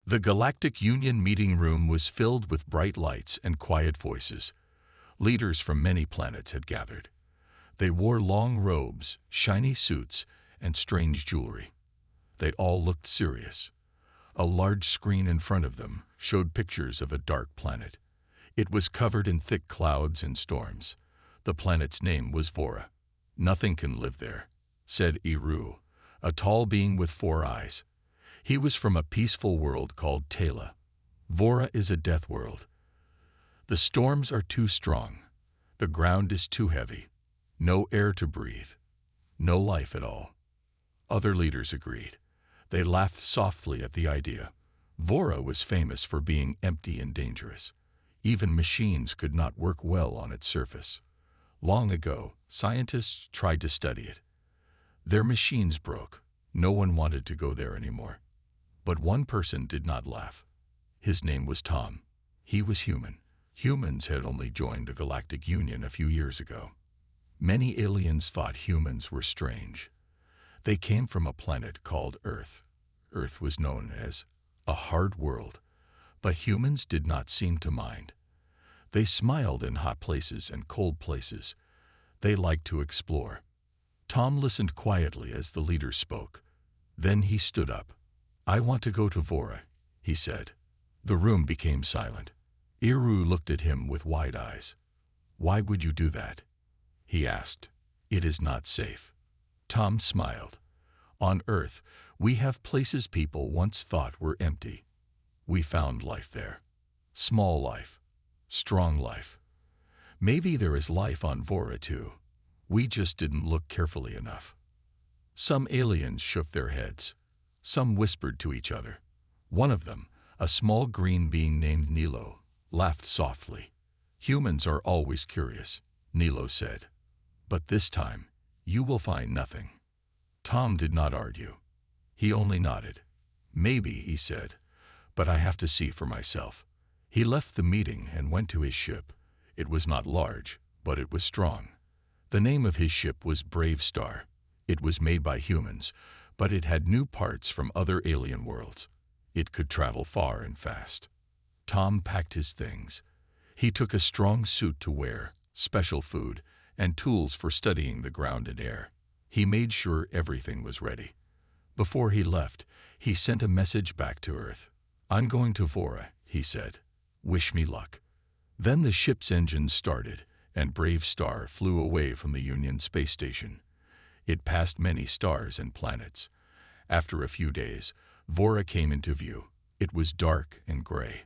The Galactic Union meeting room was filled with bright lights and quiet voices. Leaders from many planets had gathered. They wore long robes, shiny suits, and strange jewelry. They all looked serious. A large screen in front of them showed pictures of a dark planet. It was covered in thick clouds and storms. The planet's name was Vora. "Nothing can live there," said Eru, a tall being with 4 eyes. He was from a peaceful world called Tela. "Vora is a death world. The storms are too strong. The ground is too heavy. No air to breathe. No life at all." Other leaders agreed. They laughed softly at the idea. Vora was famous for being empty and dangerous. Even machines could not work well on its surface. Long ago, scientists tried to study it. Their machines broke. No one wanted to go there anymore. But one person did not laugh. His name was Tom. He was human. Humans had only joined the Galactic Union a few years ago. Many aliens thought humans were strange. They came from a planet called Earth. Earth was known as a hard world, but humans did not seem to mind. They smiled in hot places and cold places. They liked to explore. Tom listened quietly as the leader spoke. Then he stood up. "I want to go to Vora," he said. The room became silent. Eru looked at him with wide eyes. "Why would you do that?" he asked. "It is not safe." Tom smiled. "On Earth, we have places people once thought were empty. We found life there. Small life. Strong life. Maybe there is life on Vora too. We just didn't look carefully enough." Some aliens shook their heads. Some whispered to each other. One of them, a small green being named Nilo, laughed softly. "Humans are always curious," Nilo said. "But this time, you will find nothing." Tom did not argue. He only nodded. "Maybe," he said, "but I have to see for myself." He left the meeting and went to his ship. It was not large, but it was strong. The name of his ship was Brave Star. It was made by humans, but it had new parts from other alien worlds. It could travel far and fast. Tom packed his things. He took a strong suit to wear, special food, and tools for studying the ground and air. He made sure everything was ready. Before he left, he sent a message back to Earth. "I'm going to Vora," he said. "Wish me luck." Then the ship's engines started, and Brave Star flew away from the Union space station. It passed many stars and planets. After a few days, Vora came into view. It was dark and gray.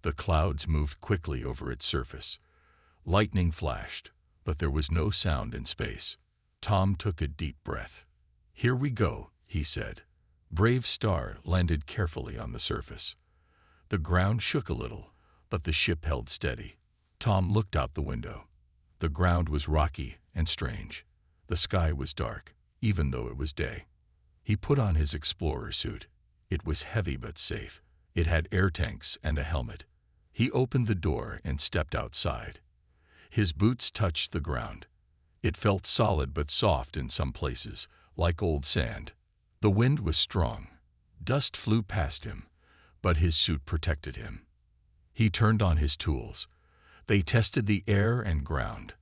The clouds moved quickly over its surface. Lightning flashed, but there was no sound in space. Tom took a deep breath. "Here we go," he said. Brave Star landed carefully on the surface. The ground shook a little, but the ship held steady. Tom looked out the window. The ground was rocky and strange. The sky was dark, even though it was day. He put on his explorer suit. It was heavy but safe. It had air tanks and a helmet. He opened the door and stepped outside. His boots touched the ground. It felt solid but soft in some places, like old sand. The wind was strong. Dust flew past him, but his suit protected him. He turned on his tools. They tested the air and ground.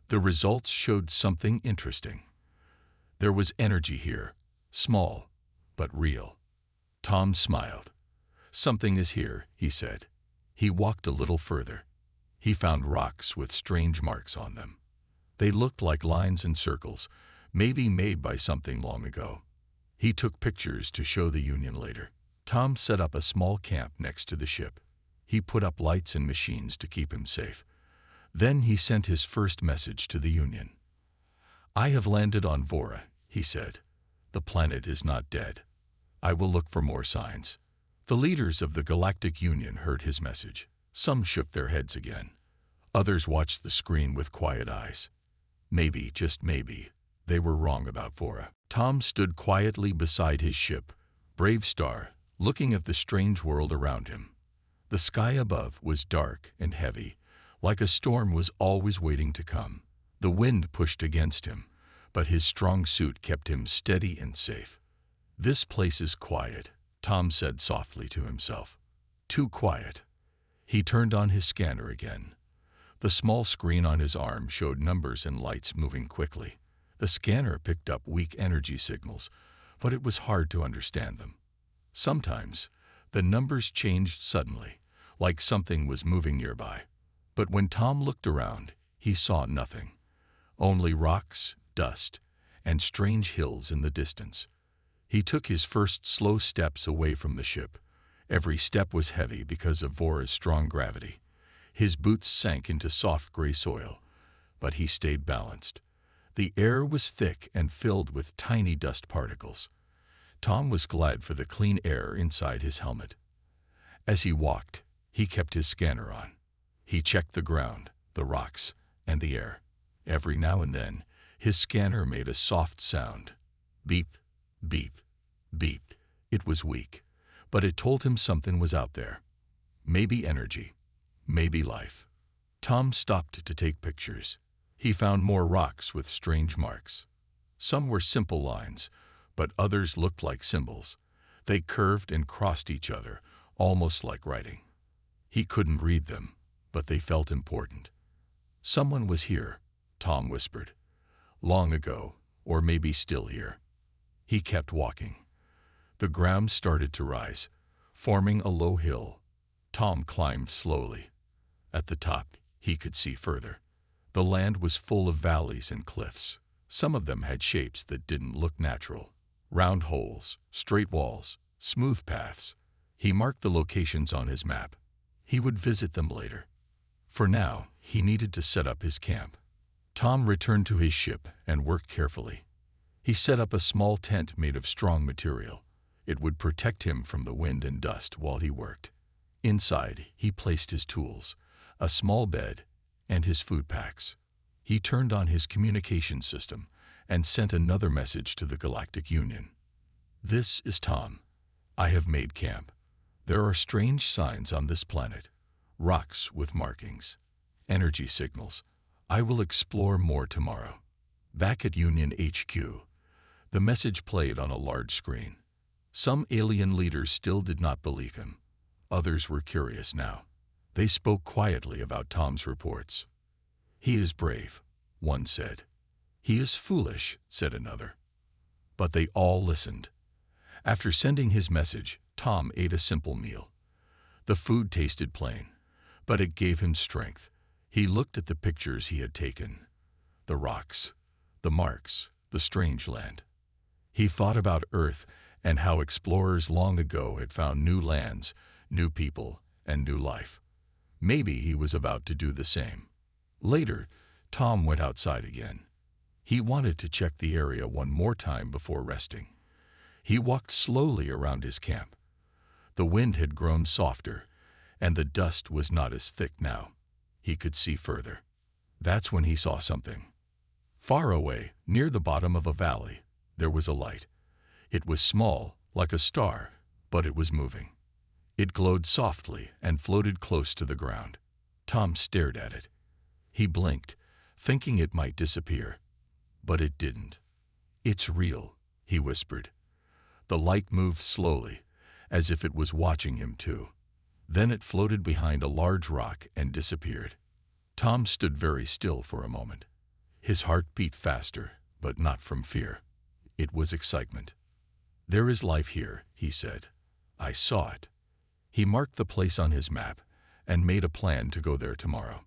The results showed something interesting. There was energy here, small, but real. Tom smiled. "Something is here," he said. He walked a little further. He found rocks with strange marks on them. They looked like lines and circles, maybe made by something long ago. He took pictures to show the Union later. Tom set up a small camp next to the ship. He put up lights and machines to keep him safe. Then he sent his first message to the Union. "I have landed on Vora," he said. "The planet is not dead. I will look for more signs." The leaders of the Galactic Union heard his message. Some shook their heads again. Others watched the screen with quiet eyes. Maybe, just maybe, they were wrong about Vora. Tom stood quietly beside his ship, Brave Star, looking at the strange world around him. The sky above was dark and heavy, like a storm was always waiting to come. The wind pushed against him, but his strong suit kept him steady and safe. "This place is quiet," Tom said softly to himself. Too quiet. He turned on his scanner again. The small screen on his arm showed numbers and lights moving quickly. The scanner picked up weak energy signals, but it was hard to understand them. Sometimes, the numbers changed suddenly, like something was moving nearby. But when Tom looked around, he saw nothing. Only rocks, dust, and strange hills in the distance. He took his first slow steps away from the ship. Every step was heavy because of Vora's strong gravity. His boots sank into soft gray soil, but he stayed balanced. The air was thick and filled with tiny dust particles. Tom was glad for the clean air inside his helmet. As he walked, he kept his scanner on. He checked the ground, the rocks, and the air. Every now and then, his scanner made a soft sound. Beep, beep, beep. It was weak, but it told him something was out there. Maybe energy, maybe life. Tom stopped to take pictures. He found more rocks with strange marks. Some were simple lines, but others looked like symbols. They curved and crossed each other, almost like writing. He couldn't read them, but they felt important. Someone was here, Tom whispered. Long ago, or maybe still here. He kept walking. The ground started to rise, forming a low hill. Tom climbed slowly. At the top, he could see further. The land was full of valleys and cliffs. Some of them had shapes that didn't look natural. Round holes, straight walls, smooth paths. He marked the locations on his map. He would visit them later. For now, he needed to set up his camp. Tom returned to his ship and worked carefully. He set up a small tent made of strong material. It would protect him from the wind and dust while he worked. Inside, he placed his tools, a small bed, and his food packs. He turned on his communication system and sent another message to the Galactic Union. This is Tom. I have made camp. There are strange signs on this planet. Rocks with markings. Energy signals. I will explore more tomorrow. Back at Union HQ, the message played on a large screen. Some alien leaders still did not believe him. Others were curious now. They spoke quietly about Tom's reports. He is brave, one said. He is foolish, said another. But they all listened. After sending his message, Tom ate a simple meal. The food tasted plain, but it gave him strength. He looked at the pictures he had taken. The rocks, the marks, the strange land. He thought about Earth and how explorers long ago had found new lands, new people, and new life. Maybe he was about to do the same. Later, Tom went outside again. He wanted to check the area one more time before resting. He walked slowly around his camp. The wind had grown softer, and the dust was not as thick now. He could see further. That's when he saw something. Far away, near the bottom of a valley, there was a light. It was small, like a star, but it was moving. It glowed softly and floated close to the ground. Tom stared at it. He blinked, thinking it might disappear. But it didn't. It's real, he whispered. The light moved slowly, as if it was watching him too. Then it floated behind a large rock and disappeared. Tom stood very still for a moment. His heart beat faster, but not from fear. It was excitement. There is life here, he said. I saw it. He marked the place on his map and made a plan to go there tomorrow.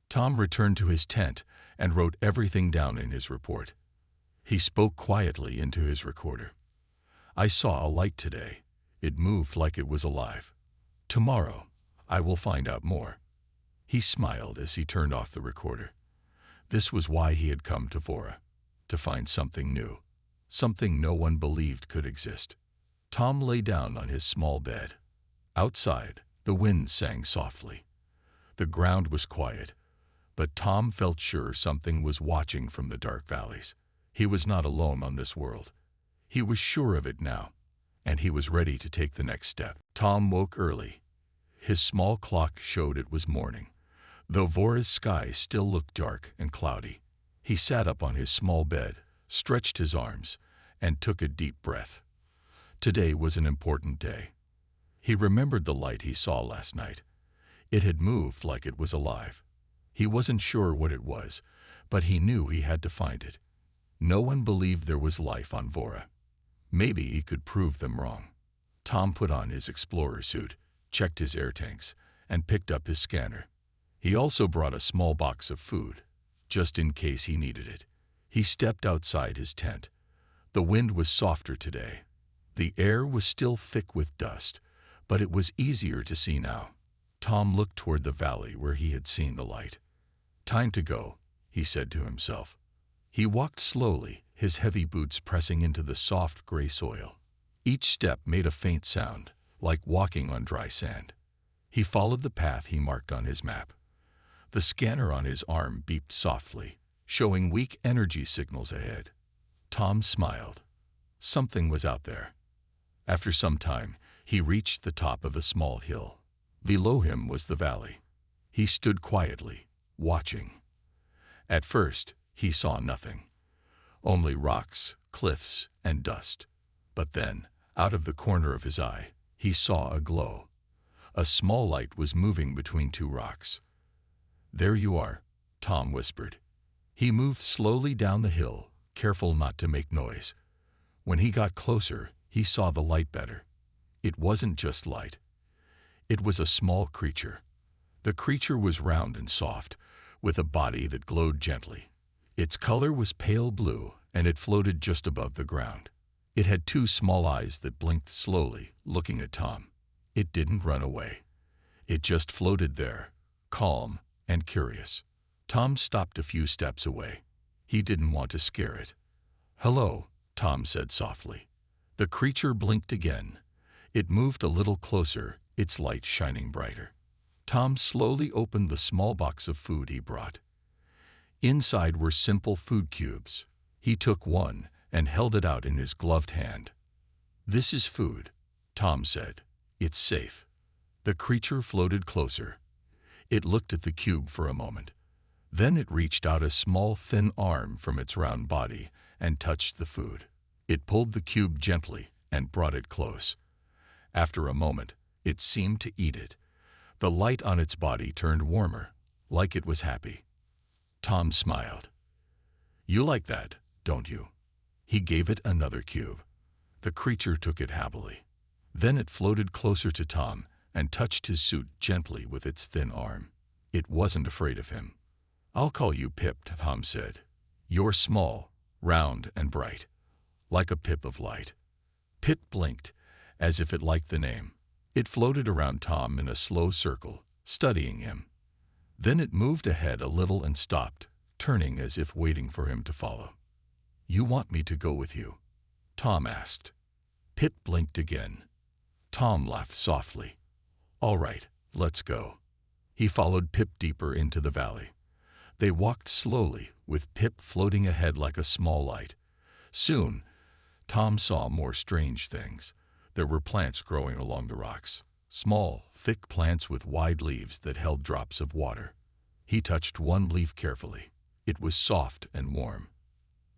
Tom returned to his tent and wrote everything down in his report. He spoke quietly into his recorder. I saw a light today. It moved like it was alive. Tomorrow, I will find out more. He smiled as he turned off the recorder. This was why he had come to Vora, to find something new, something no one believed could exist. Tom lay down on his small bed. Outside, the wind sang softly. The ground was quiet, but Tom felt sure something was watching from the dark valleys. He was not alone on this world. He was sure of it now, and he was ready to take the next step. Tom woke early. His small clock showed it was morning, though Vora's sky still looked dark and cloudy. He sat up on his small bed, stretched his arms, and took a deep breath. Today was an important day. He remembered the light he saw last night. It had moved like it was alive. He wasn't sure what it was, but he knew he had to find it. No one believed there was life on Vora. Maybe he could prove them wrong. Tom put on his explorer suit, checked his air tanks, and picked up his scanner. He also brought a small box of food, just in case he needed it. He stepped outside his tent. The wind was softer today. The air was still thick with dust, but it was easier to see now. Tom looked toward the valley where he had seen the light. "Time to go," he said to himself. He walked slowly, his heavy boots pressing into the soft gray soil. Each step made a faint sound, like walking on dry sand. He followed the path he marked on his map. The scanner on his arm beeped softly, showing weak energy signals ahead. Tom smiled. Something was out there. After some time, he reached the top of a small hill. Below him was the valley. He stood quietly, watching. At first, he saw nothing. Only rocks, cliffs, and dust. But then, out of the corner of his eye, he saw a glow. A small light was moving between two rocks. "There you are," Tom whispered. He moved slowly down the hill, careful not to make noise. When he got closer, he saw the light better. It wasn't just light. It was a small creature. The creature was round and soft, with a body that glowed gently. Its color was pale blue, and it floated just above the ground. It had two small eyes that blinked slowly, looking at Tom. It didn't run away. It just floated there, calm and curious. Tom stopped a few steps away. He didn't want to scare it. "Hello," Tom said softly. The creature blinked again. It moved a little closer, its light shining brighter. Tom slowly opened the small box of food he brought. Inside were simple food cubes. He took one and held it out in his gloved hand. "This is food," Tom said. "It's safe." The creature floated closer. It looked at the cube for a moment. Then it reached out a small, thin arm from its round body and touched the food. It pulled the cube gently and brought it close. After a moment, it seemed to eat it. The light on its body turned warmer, like it was happy. Tom smiled. "You like that, don't you?" He gave it another cube. The creature took it happily. Then it floated closer to Tom and touched his suit gently with its thin arm. It wasn't afraid of him. "I'll call you Pip," Tom said. "You're small, round, and bright, like a pip of light." Pip blinked, as if it liked the name. It floated around Tom in a slow circle, studying him. Then it moved ahead a little and stopped, turning as if waiting for him to follow. "You want me to go with you?" Tom asked. Pip blinked again. Tom laughed softly. "All right, let's go." He followed Pip deeper into the valley. They walked slowly, with Pip floating ahead like a small light. Soon, Tom saw more strange things. There were plants growing along the rocks, small, thick plants with wide leaves that held drops of water. He touched one leaf carefully. It was soft and warm.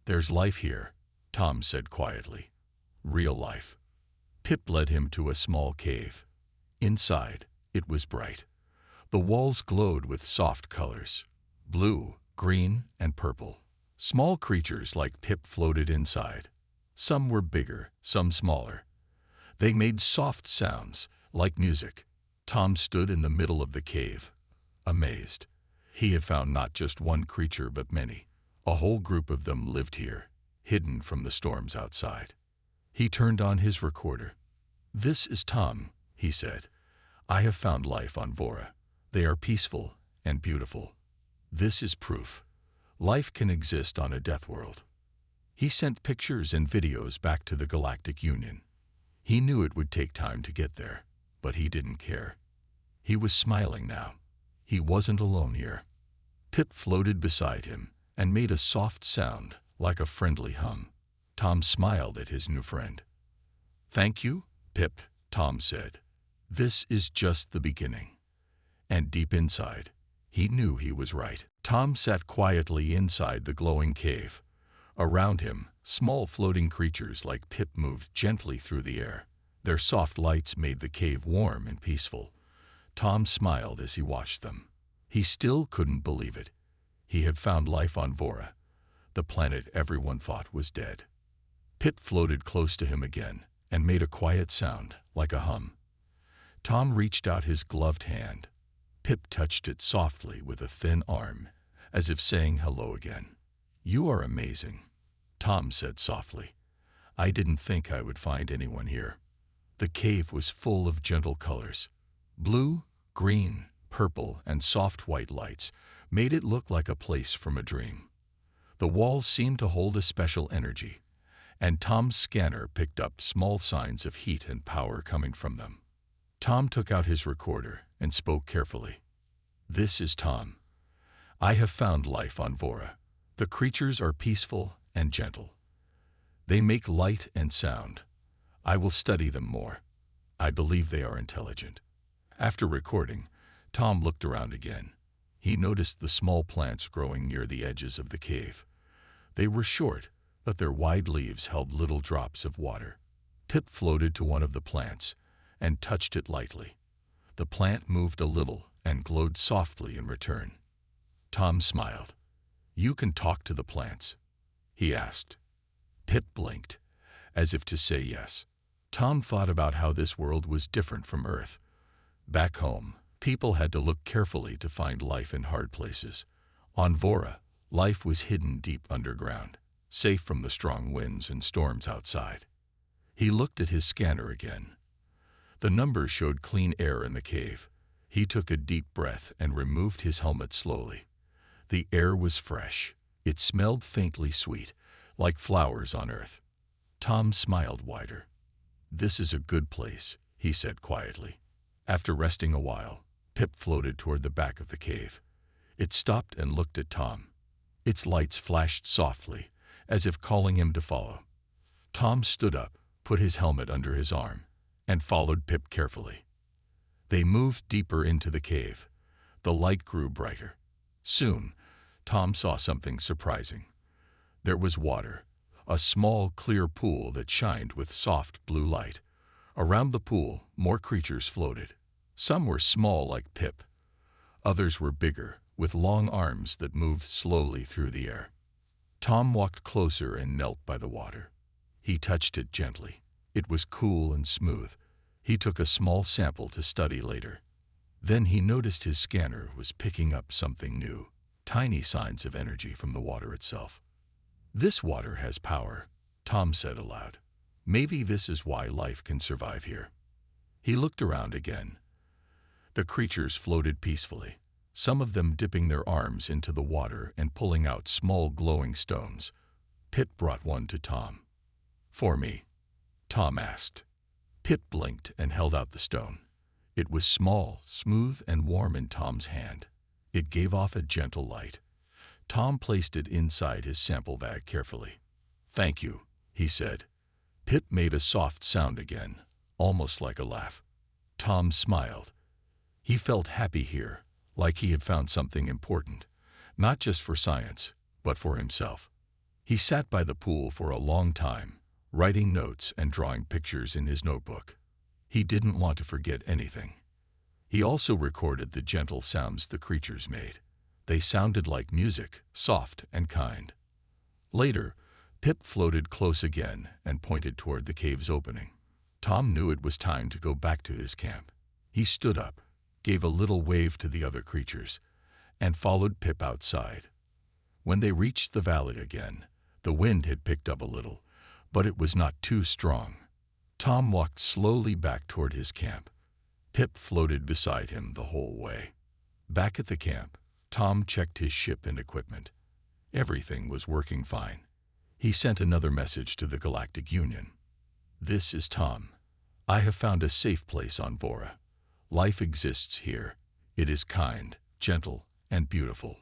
"There's life here," Tom said quietly. "Real life." Pip led him to a small cave. Inside, it was bright. The walls glowed with soft colors: blue, green, and purple. Small creatures like Pip floated inside. Some were bigger, some smaller. They made soft sounds, like music. Tom stood in the middle of the cave, amazed. He had found not just one creature but many. A whole group of them lived here, hidden from the storms outside. He turned on his recorder. "This is Tom," he said. "I have found life on Vora. They are peaceful and beautiful. This is proof. Life can exist on a Deathworld." He sent pictures and videos back to the Galactic Union. He knew it would take time to get there, but he didn't care. He was smiling now. He wasn't alone here. Pip floated beside him and made a soft sound, like a friendly hum. Tom smiled at his new friend. "Thank you, Pip," Tom said. "This is just the beginning." And deep inside, he knew he was right. Tom sat quietly inside the glowing cave. Around him, small floating creatures like Pip moved gently through the air. Their soft lights made the cave warm and peaceful. Tom smiled as he watched them. He still couldn't believe it. He had found life on Vora, the planet everyone thought was dead. Pip floated close to him again and made a quiet sound, like a hum. Tom reached out his gloved hand. Pip touched it softly with a thin arm, as if saying hello again. "You are amazing," Tom said softly. "I didn't think I would find anyone here." The cave was full of gentle colors. Blue, green, purple, and soft white lights made it look like a place from a dream. The walls seemed to hold a special energy, and Tom's scanner picked up small signs of heat and power coming from them. Tom took out his recorder and spoke carefully. "This is Tom. I have found life on Vora. The creatures are peaceful and gentle. They make light and sound. I will study them more. I believe they are intelligent." After recording, Tom looked around again. He noticed the small plants growing near the edges of the cave. They were short, but their wide leaves held little drops of water. Pip floated to one of the plants and touched it lightly. The plant moved a little and glowed softly in return. Tom smiled. "You can talk to the plants?" he asked. Pip blinked, as if to say yes. Tom thought about how this world was different from Earth. Back home, people had to look carefully to find life in hard places. On Vora, life was hidden deep underground, safe from the strong winds and storms outside. He looked at his scanner again. The numbers showed clean air in the cave. He took a deep breath and removed his helmet slowly. The air was fresh. It smelled faintly sweet, like flowers on Earth. Tom smiled wider. "This is a good place," he said quietly. After resting a while, Pip floated toward the back of the cave. It stopped and looked at Tom. Its lights flashed softly, as if calling him to follow. Tom stood up, put his helmet under his arm, and followed Pip carefully. They moved deeper into the cave. The light grew brighter. Soon, Tom saw something surprising. There was water, a small, clear pool that shined with soft blue light. Around the pool, more creatures floated. Some were small like Pip. Others were bigger, with long arms that moved slowly through the air. Tom walked closer and knelt by the water. He touched it gently. It was cool and smooth. He took a small sample to study later. Then he noticed his scanner was picking up something new, tiny signs of energy from the water itself. "This water has power," Tom said aloud. "Maybe this is why life can survive here." He looked around again. The creatures floated peacefully, some of them dipping their arms into the water and pulling out small glowing stones. Pip brought one to Tom. "For me?" Tom asked. Pip blinked and held out the stone. It was small, smooth, and warm in Tom's hand. It gave off a gentle light. Tom placed it inside his sample bag carefully. "Thank you," he said. Pip made a soft sound again, almost like a laugh. Tom smiled. He felt happy here, like he had found something important, not just for science, but for himself. He sat by the pool for a long time, writing notes and drawing pictures in his notebook. He didn't want to forget anything. He also recorded the gentle sounds the creatures made. They sounded like music, soft and kind. Later, Pip floated close again and pointed toward the cave's opening. Tom knew it was time to go back to his camp. He stood up, gave a little wave to the other creatures, and followed Pip outside. When they reached the valley again, the wind had picked up a little, but it was not too strong. Tom walked slowly back toward his camp. Pip floated beside him the whole way. Back at the camp, Tom checked his ship and equipment. Everything was working fine. He sent another message to the Galactic Union. "This is Tom. I have found a safe place on Vora. Life exists here. It is kind, gentle, and beautiful.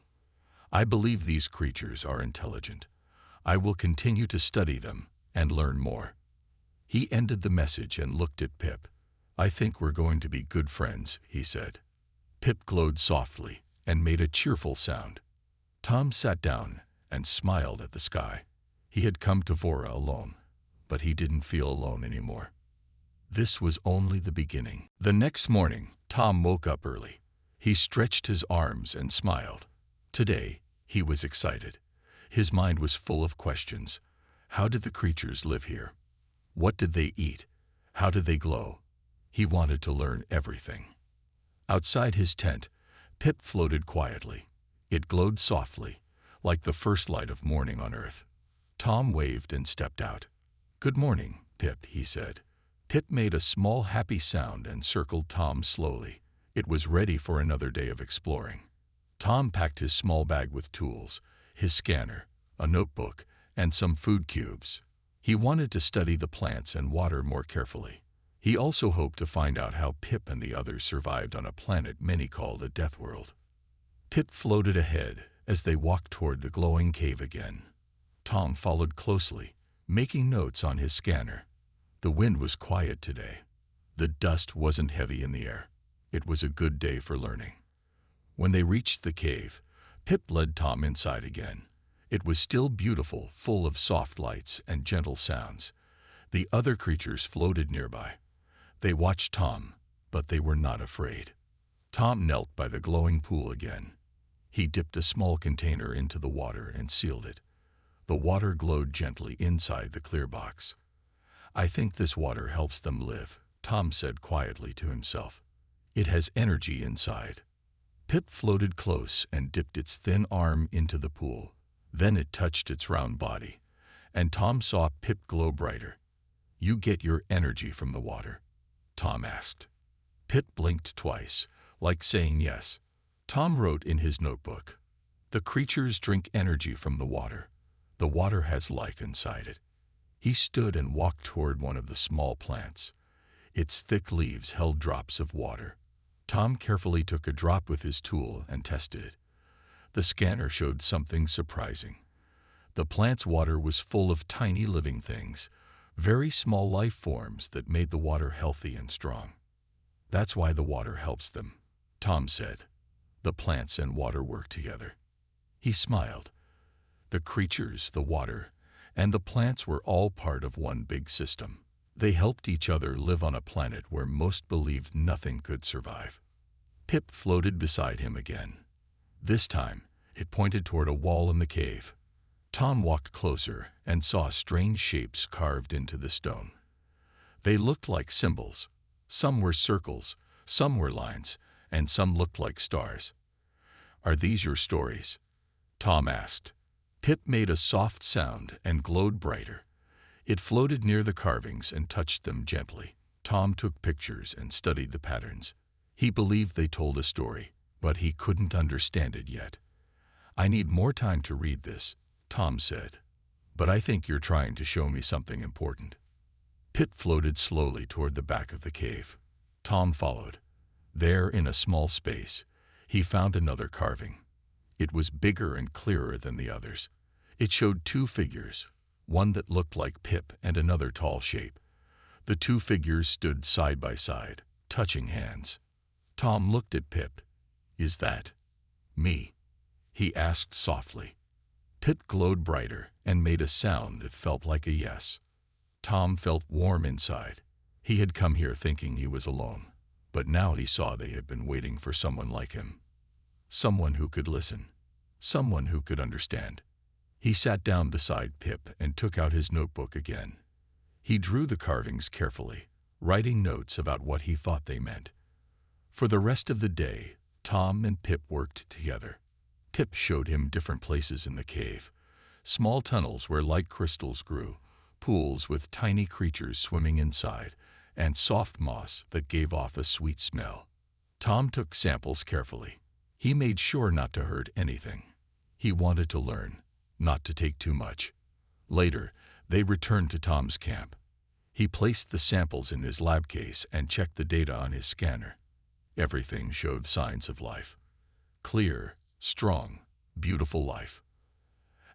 I believe these creatures are intelligent. I will continue to study them and learn more." He ended the message and looked at Pip. "I think we're going to be good friends," he said. Pip glowed softly and made a cheerful sound. Tom sat down and smiled at the sky. He had come to Vora alone, but he didn't feel alone anymore. This was only the beginning. The next morning, Tom woke up early. He stretched his arms and smiled. Today, he was excited. His mind was full of questions. How did the creatures live here? What did they eat? How did they glow? He wanted to learn everything. Outside his tent, Pip floated quietly. It glowed softly, like the first light of morning on Earth. Tom waved and stepped out. "Good morning, Pip," he said. Pip made a small happy sound and circled Tom slowly. It was ready for another day of exploring. Tom packed his small bag with tools, his scanner, a notebook, and some food cubes. He wanted to study the plants and water more carefully. He also hoped to find out how Pip and the others survived on a planet many called a Deathworld. Pip floated ahead as they walked toward the glowing cave again. Tom followed closely, making notes on his scanner. The wind was quiet today. The dust wasn't heavy in the air. It was a good day for learning. When they reached the cave, Pip led Tom inside again. It was still beautiful, full of soft lights and gentle sounds. The other creatures floated nearby. They watched Tom, but they were not afraid. Tom knelt by the glowing pool again. He dipped a small container into the water and sealed it. The water glowed gently inside the clear box. "I think this water helps them live," Tom said quietly to himself. "It has energy inside." Pip floated close and dipped its thin arm into the pool. Then it touched its round body, and Tom saw Pip glow brighter. "You get your energy from the water?" Tom asked. Pip blinked twice, like saying yes. Tom wrote in his notebook, "The creatures drink energy from the water. The water has life inside it." He stood and walked toward one of the small plants. Its thick leaves held drops of water. Tom carefully took a drop with his tool and tested it. The scanner showed something surprising. The plant's water was full of tiny living things, very small life forms that made the water healthy and strong. "That's why the water helps them," Tom said. "The plants and water work together." He smiled. The creatures, the water, and the plants were all part of one big system. They helped each other live on a planet where most believed nothing could survive. Pip floated beside him again. This time, it pointed toward a wall in the cave. Tom walked closer and saw strange shapes carved into the stone. They looked like symbols. Some were circles, some were lines, and some looked like stars. "Are these your stories?" Tom asked. Pip made a soft sound and glowed brighter. It floated near the carvings and touched them gently. Tom took pictures and studied the patterns. He believed they told a story, but he couldn't understand it yet. "I need more time to read this," Tom said. "But I think you're trying to show me something important." Pip floated slowly toward the back of the cave. Tom followed. There, in a small space, he found another carving. It was bigger and clearer than the others. It showed two figures, one that looked like Pip and another tall shape. The two figures stood side by side, touching hands. Tom looked at Pip. "Is that me?" he asked softly. Pip glowed brighter and made a sound that felt like a yes. Tom felt warm inside. He had come here thinking he was alone, but now he saw they had been waiting for someone like him. Someone who could listen. Someone who could understand. He sat down beside Pip and took out his notebook again. He drew the carvings carefully, writing notes about what he thought they meant. For the rest of the day, Tom and Pip worked together. Pip showed him different places in the cave, small tunnels where light crystals grew, pools with tiny creatures swimming inside, and soft moss that gave off a sweet smell. Tom took samples carefully. He made sure not to hurt anything. He wanted to learn, not to take too much. Later, they returned to Tom's camp. He placed the samples in his lab case and checked the data on his scanner. Everything showed signs of life. Clear, strong, beautiful life.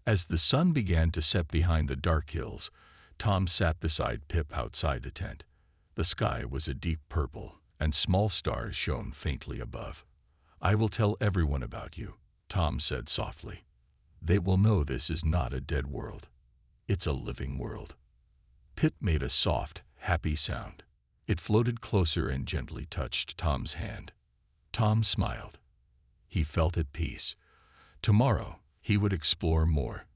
As the sun began to set behind the dark hills, Tom sat beside Pip outside the tent. The sky was a deep purple, and small stars shone faintly above. "I will tell everyone about you," Tom said softly. "They will know this is not a dead world. It's a living world." Pip made a soft, happy sound. It floated closer and gently touched Tom's hand. Tom smiled. He felt at peace. Tomorrow, he would explore more.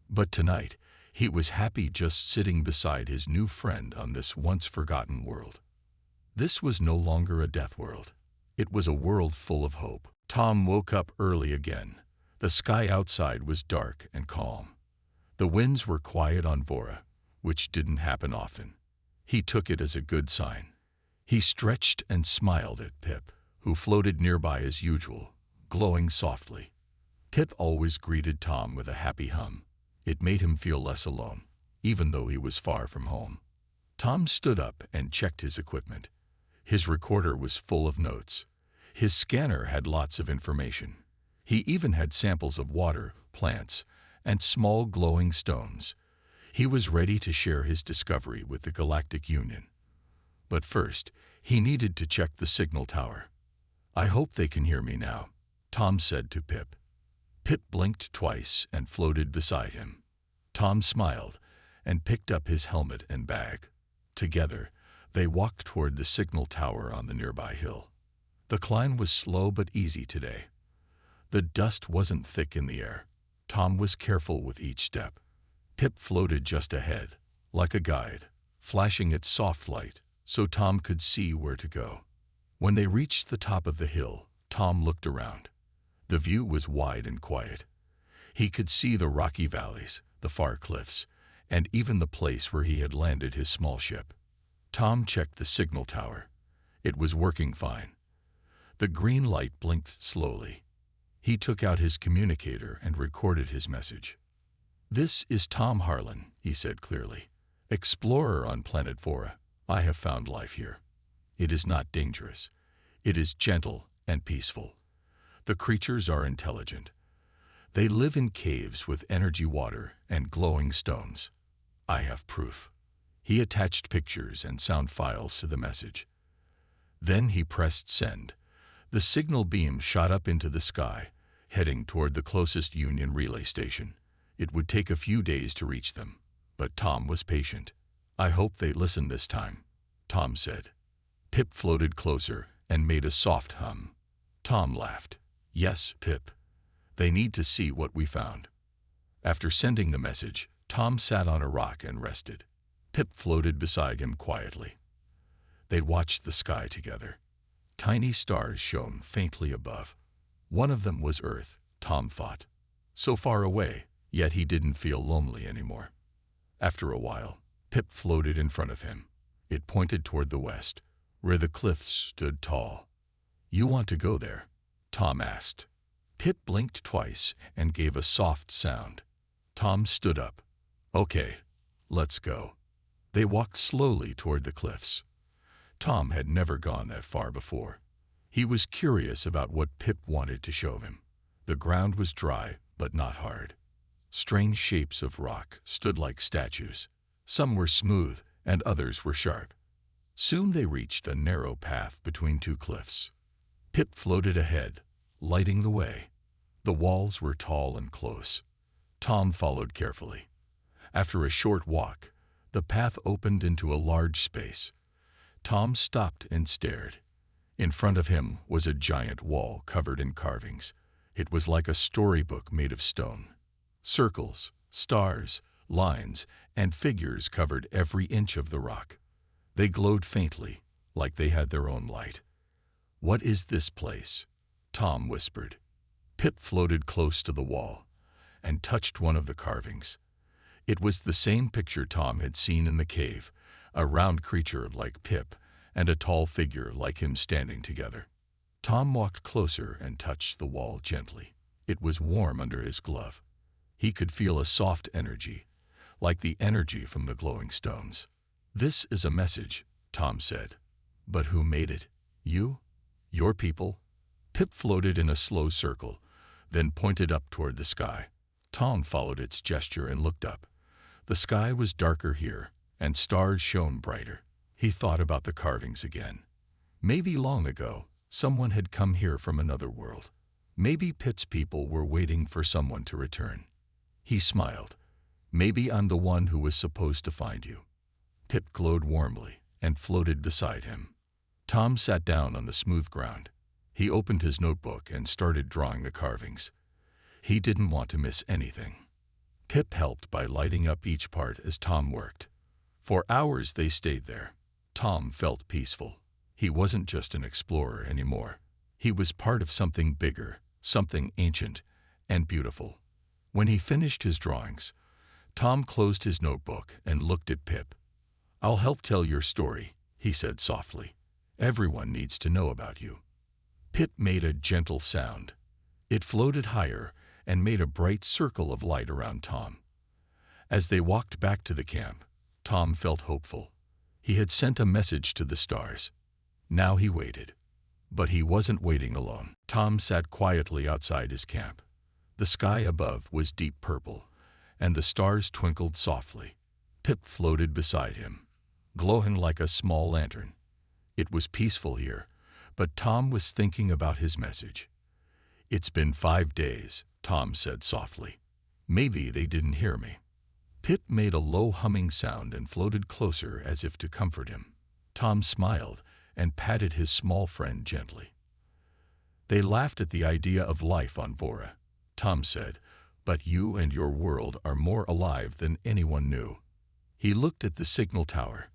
But tonight, he was happy just sitting beside his new friend on this once-forgotten world. This was no longer a death world. It was a world full of hope. Tom woke up early again. The sky outside was dark and calm. The winds were quiet on Vora, which didn't happen often. He took it as a good sign. He stretched and smiled at Pip, who floated nearby as usual, glowing softly. Pip always greeted Tom with a happy hum. It made him feel less alone, even though he was far from home. Tom stood up and checked his equipment. His recorder was full of notes. His scanner had lots of information. He even had samples of water, plants, and small glowing stones. He was ready to share his discovery with the Galactic Union. But first, he needed to check the signal tower. "I hope they can hear me now," Tom said to Pip. Pip blinked twice and floated beside him. Tom smiled and picked up his helmet and bag. Together, they walked toward the signal tower on the nearby hill. The climb was slow but easy today. The dust wasn't thick in the air. Tom was careful with each step. Pip floated just ahead, like a guide, flashing its soft light so Tom could see where to go. When they reached the top of the hill, Tom looked around. The view was wide and quiet. He could see the rocky valleys, the far cliffs, and even the place where he had landed his small ship. Tom checked the signal tower. It was working fine. The green light blinked slowly. He took out his communicator and recorded his message. "This is Tom Harlan," he said clearly. "Explorer on planet Vora. I have found life here. It is not dangerous. It is gentle and peaceful. The creatures are intelligent. They live in caves with energy water and glowing stones. I have proof." He attached pictures and sound files to the message. Then he pressed send. The signal beam shot up into the sky, heading toward the closest Union relay station. It would take a few days to reach them, but Tom was patient. "I hope they listen this time," Tom said. Pip floated closer and made a soft hum. Tom laughed. "Yes, Pip. They need to see what we found." After sending the message, Tom sat on a rock and rested. Pip floated beside him quietly. They watched the sky together. Tiny stars shone faintly above. One of them was Earth, Tom thought. So far away, yet he didn't feel lonely anymore. After a while, Pip floated in front of him. It pointed toward the west, where the cliffs stood tall. "You want to go there?" Tom asked. Pip blinked twice and gave a soft sound. Tom stood up. "Okay, let's go." They walked slowly toward the cliffs. Tom had never gone that far before. He was curious about what Pip wanted to show him. The ground was dry, but not hard. Strange shapes of rock stood like statues. Some were smooth, and others were sharp. Soon they reached a narrow path between two cliffs. Pip floated ahead, lighting the way. The walls were tall and close. Tom followed carefully. After a short walk, the path opened into a large space. Tom stopped and stared. In front of him was a giant wall covered in carvings. It was like a storybook made of stone. Circles, stars, lines, and figures covered every inch of the rock. They glowed faintly, like they had their own light. "What is this place?" Tom whispered. Pip floated close to the wall and touched one of the carvings. It was the same picture Tom had seen in the cave, a round creature like Pip and a tall figure like him standing together. Tom walked closer and touched the wall gently. It was warm under his glove. He could feel a soft energy, like the energy from the glowing stones. "This is a message," Tom said. "But who made it? You? Your people?" Pip floated in a slow circle, then pointed up toward the sky. Tom followed its gesture and looked up. The sky was darker here, and stars shone brighter. He thought about the carvings again. Maybe long ago, someone had come here from another world. Maybe Pip's people were waiting for someone to return. He smiled. "Maybe I'm the one who was supposed to find you." Pip glowed warmly and floated beside him. Tom sat down on the smooth ground. He opened his notebook and started drawing the carvings. He didn't want to miss anything. Pip helped by lighting up each part as Tom worked. For hours they stayed there. Tom felt peaceful. He wasn't just an explorer anymore. He was part of something bigger, something ancient and beautiful. When he finished his drawings, Tom closed his notebook and looked at Pip. "I'll help tell your story," he said softly. "Everyone needs to know about you." Pip made a gentle sound. It floated higher and made a bright circle of light around Tom. As they walked back to the camp, Tom felt hopeful. He had sent a message to the stars. Now he waited. But he wasn't waiting alone. Tom sat quietly outside his camp. The sky above was deep purple, and the stars twinkled softly. Pip floated beside him, glowing like a small lantern. It was peaceful here, but Tom was thinking about his message. "It's been 5 days," Tom said softly. "Maybe they didn't hear me." Pip made a low humming sound and floated closer as if to comfort him. Tom smiled and patted his small friend gently. They laughed at the idea of life on Vora. Tom said, "But you and your world are more alive than anyone knew." He looked at the signal tower.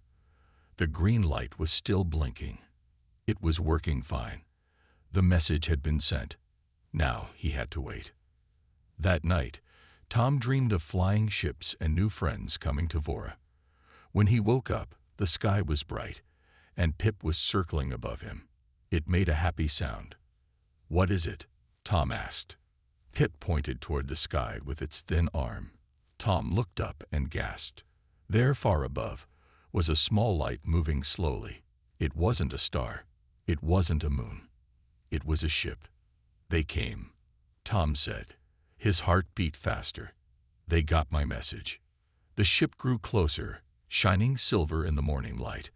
The green light was still blinking. It was working fine. The message had been sent. Now he had to wait. That night, Tom dreamed of flying ships and new friends coming to Vora. When he woke up, the sky was bright, and Pip was circling above him. It made a happy sound. "What is it?" Tom asked. Pip pointed toward the sky with its thin arm. Tom looked up and gasped. There, far above, was a small light moving slowly. It wasn't a star. It wasn't a moon. It was a ship. "They came," Tom said. His heart beat faster. "They got my message." The ship grew closer, shining silver in the morning light.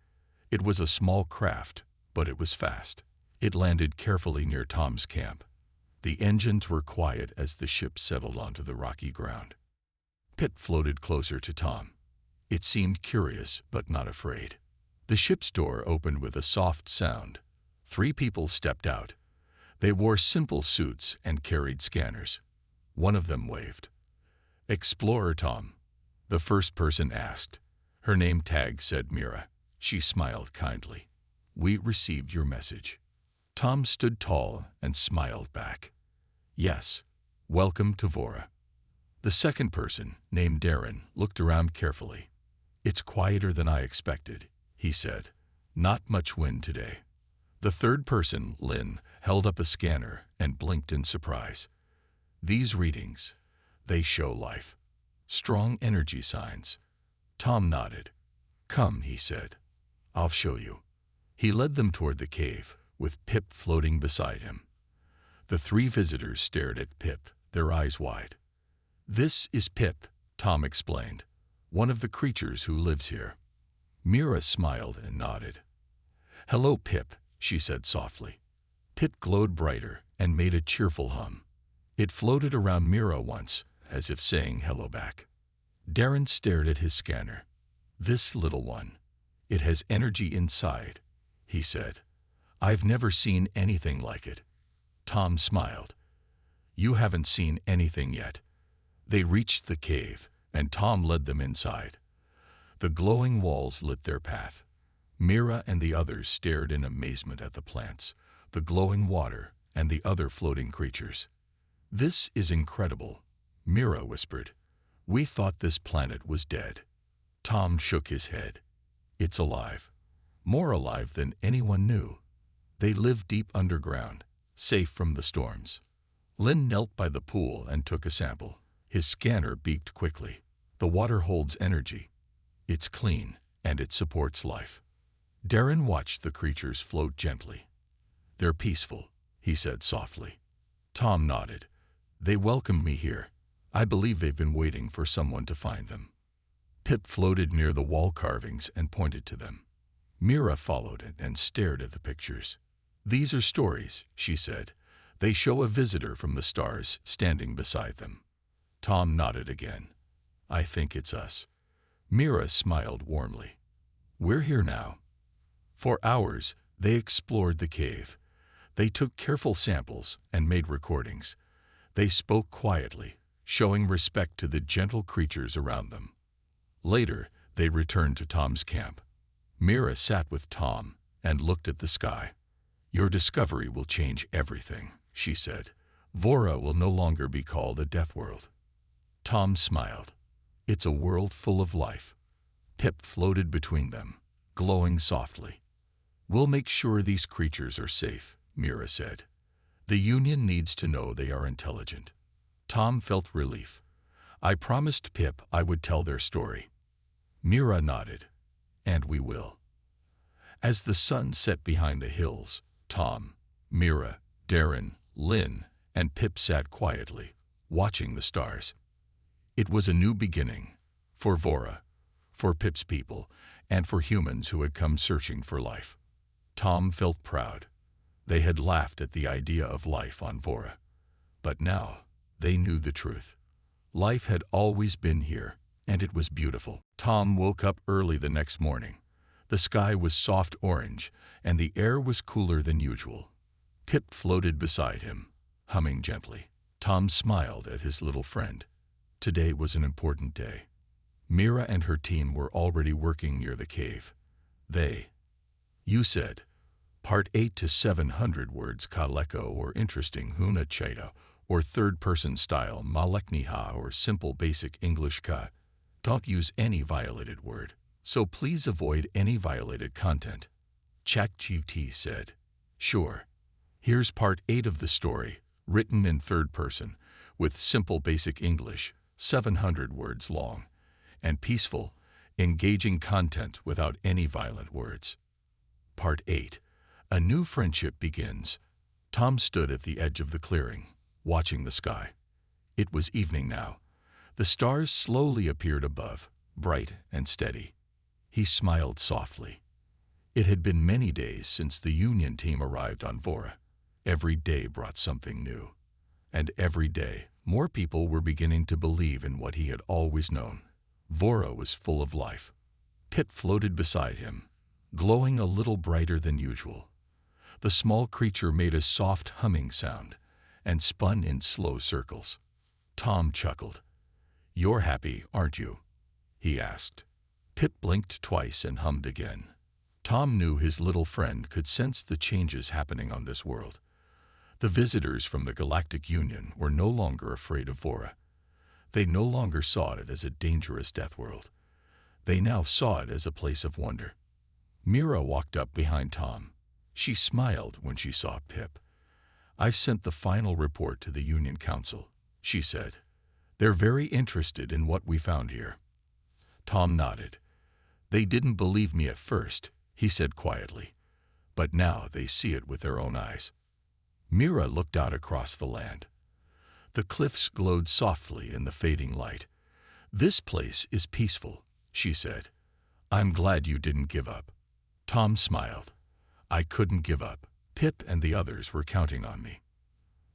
It was a small craft, but it was fast. It landed carefully near Tom's camp. The engines were quiet as the ship settled onto the rocky ground. Pip floated closer to Tom. It seemed curious, but not afraid. The ship's door opened with a soft sound. 3 people stepped out. They wore simple suits and carried scanners. One of them waved. "Explorer Tom," the first person asked. Her name tag said Mira. She smiled kindly. "We received your message." Tom stood tall and smiled back. "Yes, welcome to Vora." The second person, named Darren, looked around carefully. "It's quieter than I expected," he said. "Not much wind today." The third person, Lynn, held up a scanner and blinked in surprise. "These readings, they show life. Strong energy signs." Tom nodded. "Come," he said. "I'll show you." He led them toward the cave, with Pip floating beside him. The 3 visitors stared at Pip, their eyes wide. "This is Pip," Tom explained, "one of the creatures who lives here." Mira smiled and nodded. "Hello, Pip," she said softly. Pip glowed brighter and made a cheerful hum. It floated around Mira once, as if saying hello back. Darren stared at his scanner. "This little one. It has energy inside," he said. "I've never seen anything like it." Tom smiled. "You haven't seen anything yet." They reached the cave, and Tom led them inside. The glowing walls lit their path. Mira and the others stared in amazement at the plants, the glowing water, and the other floating creatures. "This is incredible," Mira whispered. "We thought this planet was dead." Tom shook his head. "It's alive. More alive than anyone knew. They live deep underground, safe from the storms." Lynn knelt by the pool and took a sample. His scanner beeped quickly. "The water holds energy. It's clean, and it supports life." Darren watched the creatures float gently. "They're peaceful," he said softly. Tom nodded. "They welcomed me here. I believe they've been waiting for someone to find them." Pip floated near the wall carvings and pointed to them. Mira followed it and stared at the pictures. "These are stories," she said. "They show a visitor from the stars standing beside them." Tom nodded again. "I think it's us." Mira smiled warmly. "We're here now. For hours, they explored the cave. They took careful samples and made recordings. They spoke quietly, showing respect to the gentle creatures around them. Later, they returned to Tom's camp. Mira sat with Tom and looked at the sky. "Your discovery will change everything," she said. "Vora will no longer be called a Deathworld." Tom smiled. "It's a world full of life." Pip floated between them, glowing softly. "We'll make sure these creatures are safe," Mira said. "The Union needs to know they are intelligent." Tom felt relief. "I promised Pip I would tell their story." Mira nodded. "And we will." As the sun set behind the hills, Tom, Mira, Darren, Lynn, and Pip sat quietly, watching the stars. It was a new beginning, for Vora, for Pip's people, and for humans who had come searching for life. Tom felt proud. They had laughed at the idea of life on Vora. But now, they knew the truth. Life had always been here, and it was beautiful. Tom woke up early the next morning. The sky was soft orange, and the air was cooler than usual. Pip floated beside him, humming gently. Tom smiled at his little friend. Today was an important day. Mira and her team were already working near the cave. You said, Part 8 to 700 words kaleko or interesting huna cheta, or third-person style malekniha or simple basic English ka. Don't use any violated word, so please avoid any violated content. ChatGPT said. Sure. Here's Part 8 of the story, written in third person, with simple basic English, 700 words long, and peaceful, engaging content without any violent words. Part 8. A new friendship begins. Tom stood at the edge of the clearing, watching the sky. It was evening now. The stars slowly appeared above, bright and steady. He smiled softly. It had been many days since the Union team arrived on Vora. Every day brought something new. And every day, more people were beginning to believe in what he had always known. Vora was full of life. Pip floated beside him, glowing a little brighter than usual. The small creature made a soft humming sound and spun in slow circles. Tom chuckled. "You're happy, aren't you?" he asked. Pip blinked twice and hummed again. Tom knew his little friend could sense the changes happening on this world. The visitors from the Galactic Union were no longer afraid of Vora. They no longer saw it as a dangerous death world. They now saw it as a place of wonder. Mira walked up behind Tom. She smiled when she saw Pip. "I've sent the final report to the Union Council," she said. "They're very interested in what we found here." Tom nodded. "They didn't believe me at first," he said quietly, "but now they see it with their own eyes." Mira looked out across the land. The cliffs glowed softly in the fading light. "This place is peaceful," she said. "I'm glad you didn't give up." Tom smiled. "I couldn't give up. Pip and the others were counting on me."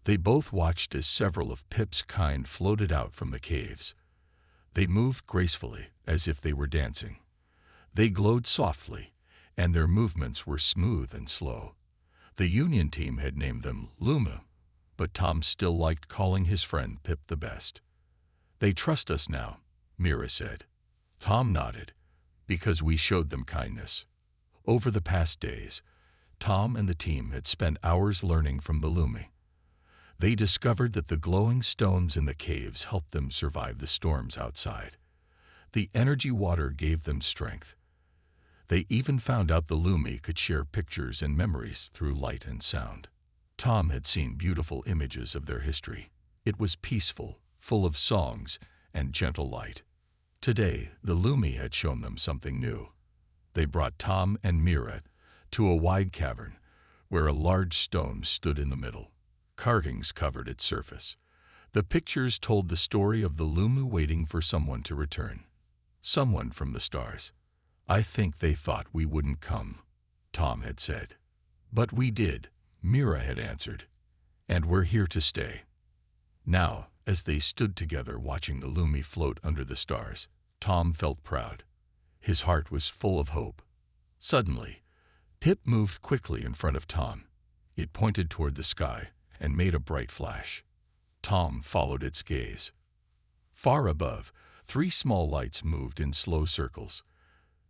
They both watched as several of Pip's kind floated out from the caves. They moved gracefully, as if they were dancing. They glowed softly, and their movements were smooth and slow. The Union team had named them Luma, but Tom still liked calling his friend Pip the best. "They trust us now," Mira said. Tom nodded, "because we showed them kindness." Over the past days, Tom and the team had spent hours learning from the Lumi. They discovered that the glowing stones in the caves helped them survive the storms outside. The energy water gave them strength. They even found out the Lumi could share pictures and memories through light and sound. Tom had seen beautiful images of their history. It was peaceful, full of songs and gentle light. Today, the Lumi had shown them something new. They brought Tom and Mira to a wide cavern where a large stone stood in the middle. Carvings covered its surface. The pictures told the story of the Lumu waiting for someone to return. Someone from the stars. "I think they thought we wouldn't come," Tom had said. "But we did," Mira had answered. "And we're here to stay." Now, as they stood together watching the Lumi float under the stars, Tom felt proud. His heart was full of hope. Suddenly, Pip moved quickly in front of Tom. It pointed toward the sky and made a bright flash. Tom followed its gaze. Far above, 3 small lights moved in slow circles.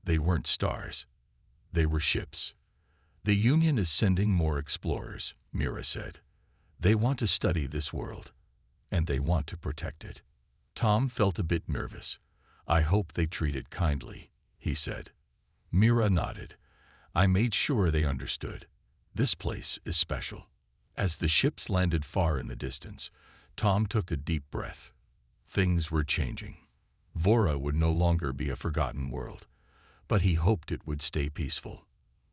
They weren't stars. They were ships. "The Union is sending more explorers," Mira said. "They want to study this world, and they want to protect it." Tom felt a bit nervous. "I hope they treat it kindly," he said. Mira nodded. "I made sure they understood. This place is special." As the ships landed far in the distance, Tom took a deep breath. Things were changing. Vora would no longer be a forgotten world, but he hoped it would stay peaceful.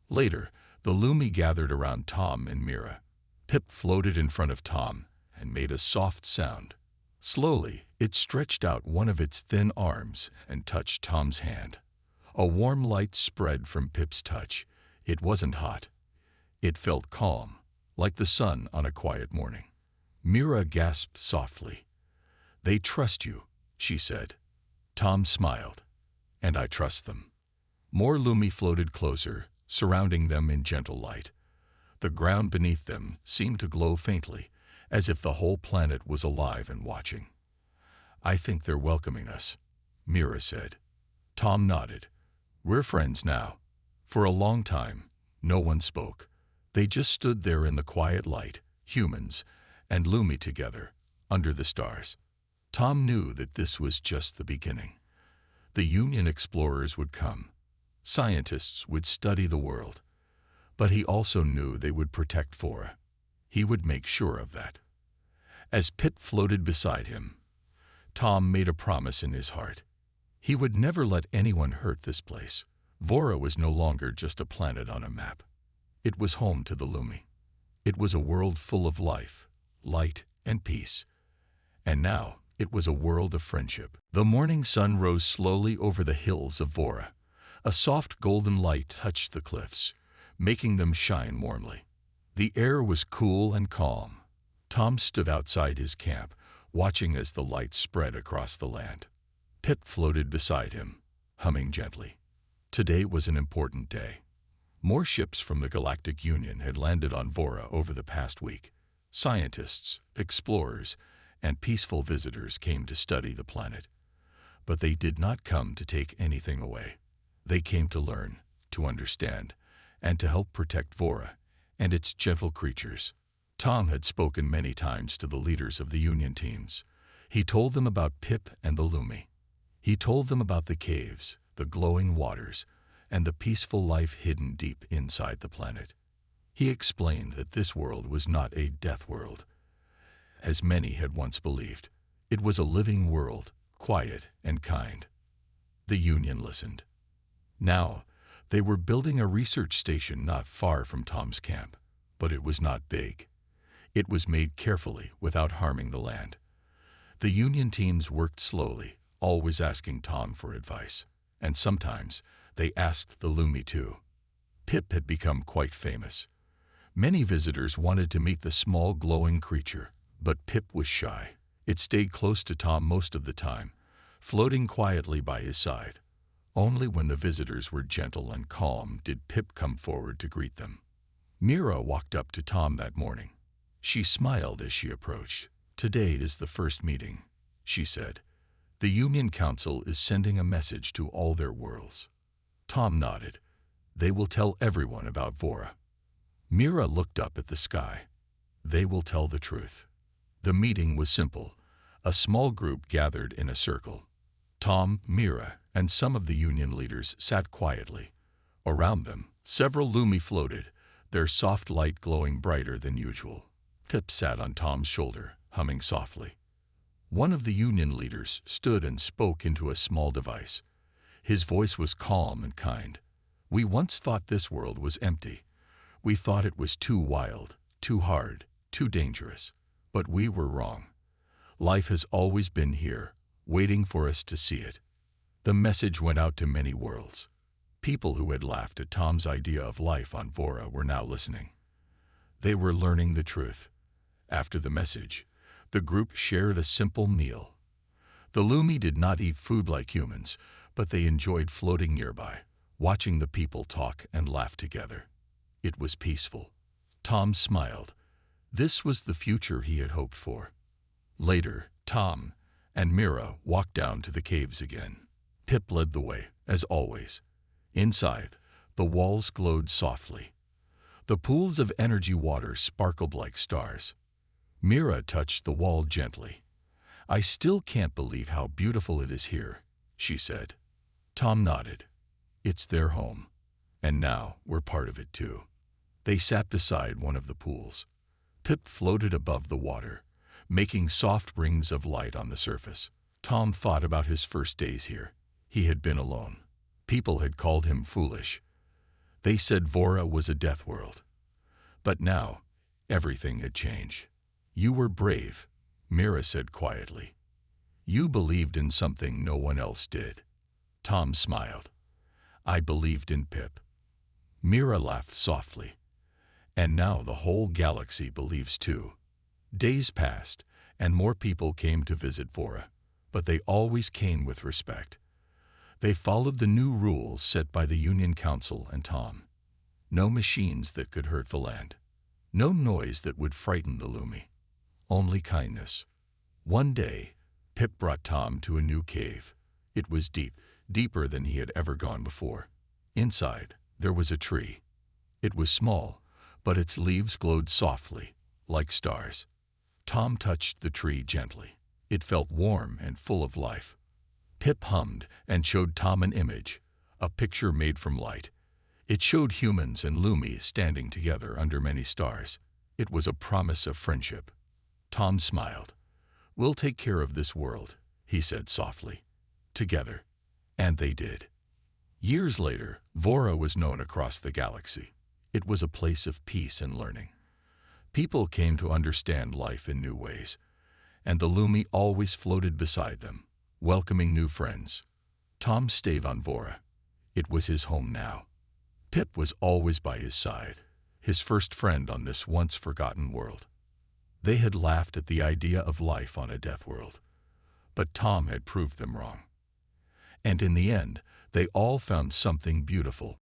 Later, the Lumi gathered around Tom and Mira. Pip floated in front of Tom and made a soft sound. Slowly, it stretched out one of its thin arms and touched Tom's hand. A warm light spread from Pip's touch. It wasn't hot. It felt calm, like the sun on a quiet morning. Mira gasped softly. "They trust you," she said. Tom smiled. "And I trust them." More Lumi floated closer, surrounding them in gentle light. The ground beneath them seemed to glow faintly, as if the whole planet was alive and watching. "I think they're welcoming us," Mira said. Tom nodded. "We're friends now." For a long time, no one spoke. They just stood there in the quiet light, humans and Lumi together, under the stars. Tom knew that this was just the beginning. The Union explorers would come. Scientists would study the world. But he also knew they would protect Vora. He would make sure of that. As Pip floated beside him, Tom made a promise in his heart. He would never let anyone hurt this place. Vora was no longer just a planet on a map. It was home to the Lumi. It was a world full of life, light, and peace. And now it was a world of friendship. The morning sun rose slowly over the hills of Vora. A soft golden light touched the cliffs, making them shine warmly. The air was cool and calm. Tom stood outside his camp, watching as the light spread across the land. Pip floated beside him, humming gently. Today was an important day. More ships from the Galactic Union had landed on Vora over the past week. Scientists, explorers, and peaceful visitors came to study the planet. But they did not come to take anything away. They came to learn, to understand, and to help protect Vora and its gentle creatures. Tom had spoken many times to the leaders of the Union teams. He told them about Pip and the Lumi. He told them about the caves, the glowing waters, and the peaceful life hidden deep inside the planet. He explained that this world was not a death world, as many had once believed. It was a living world, quiet and kind. The Union listened. Now, they were building a research station not far from Tom's camp, but it was not big. It was made carefully without harming the land. The Union teams worked slowly, always asking Tom for advice, and sometimes they asked the Lumi too. Pip had become quite famous. Many visitors wanted to meet the small glowing creature, but Pip was shy. It stayed close to Tom most of the time, floating quietly by his side. Only when the visitors were gentle and calm did Pip come forward to greet them. Mira walked up to Tom that morning. She smiled as she approached. "Today is the first meeting," she said. "The Union Council is sending a message to all their worlds." Tom nodded. "They will tell everyone about Vora." Mira looked up at the sky. "They will tell the truth." The meeting was simple. A small group gathered in a circle. Tom, Mira, and some of the Union leaders sat quietly. Around them, several Lumi floated, their soft light glowing brighter than usual. Pip sat on Tom's shoulder, humming softly. One of the Union leaders stood and spoke into a small device. His voice was calm and kind. "We once thought this world was empty. We thought it was too wild, too hard, too dangerous. But we were wrong. Life has always been here, waiting for us to see it." The message went out to many worlds. People who had laughed at Tom's idea of life on Vora were now listening. They were learning the truth. After the message, the group shared a simple meal. The Lumi did not eat food like humans, but they enjoyed floating nearby, watching the people talk and laugh together. It was peaceful. Tom smiled. This was the future he had hoped for. Later, Tom and Mira walked down to the caves again. Pip led the way, as always. Inside, the walls glowed softly. The pools of energy water sparkled like stars. Mira touched the wall gently. "I still can't believe how beautiful it is here," she said. Tom nodded. "It's their home. And now we're part of it too." They sat beside one of the pools. Pip floated above the water, making soft rings of light on the surface. Tom thought about his first days here. He had been alone. People had called him foolish. They said Vora was a death world. But now, everything had changed. "You were brave," Mira said quietly. "You believed in something no one else did." Tom smiled. "I believed in Pip." Mira laughed softly. "And now the whole galaxy believes too." Days passed, and more people came to visit Vora, but they always came with respect. They followed the new rules set by the Union Council and Tom. No machines that could hurt the land. No noise that would frighten the Lumi. Only kindness. One day, Pip brought Tom to a new cave. It was deep, deeper than he had ever gone before. Inside, there was a tree. It was small, but its leaves glowed softly, like stars. Tom touched the tree gently. It felt warm and full of life. Pip hummed and showed Tom an image, a picture made from light. It showed humans and Lumi standing together under many stars. It was a promise of friendship. Tom smiled. "We'll take care of this world," he said softly. "Together." And they did. Years later, Vora was known across the galaxy. It was a place of peace and learning. People came to understand life in new ways, and the Lumi always floated beside them, welcoming new friends. Tom stayed on Vora. It was his home now. Pip was always by his side, his first friend on this once-forgotten world. They had laughed at the idea of life on a death world, but Tom had proved them wrong. And in the end, they all found something beautiful